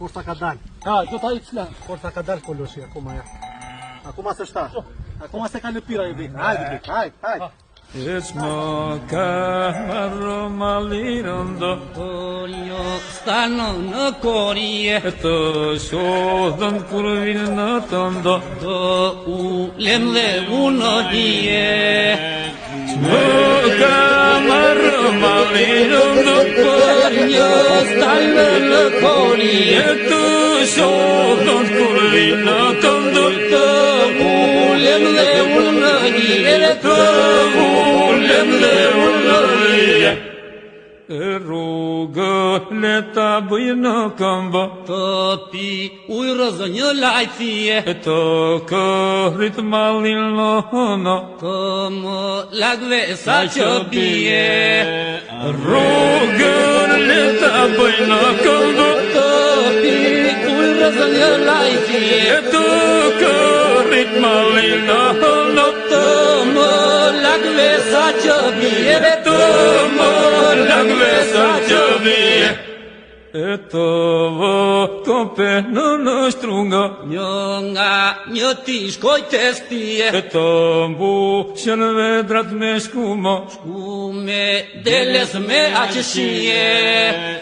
Forța ka dal. Do ta ikë flan. Forța ka dal Koloshi akoma ja. Akoma s'është. Akoma se ka lëpira ju vit. Hajde. Esmo ka malirondo Olio stanno në korije Të shodhën kur vinë në tondo Të ulem dhe unë hije Esmo ka malirondo Olio stanno në korije Të shodhën kur vinë në tondo Të ulem dhe unë hije Të ulem dhe unë hije Rrugë le ta bëjë në këmbë Të pi ujrës një lajtësie Të kërit malin në hënë Të më lagve sa që bie Rrugën le ta bëjë në këmbë Të pi ujrës një lajtësie Të kërit malin në hënë Të më lagve sa që bie Të më lagve sa që bie E të vëkope në shtrunga Një nga një ti shkoj të stije E të mbushën vedrat me shkumo Shku me deles me aqëshie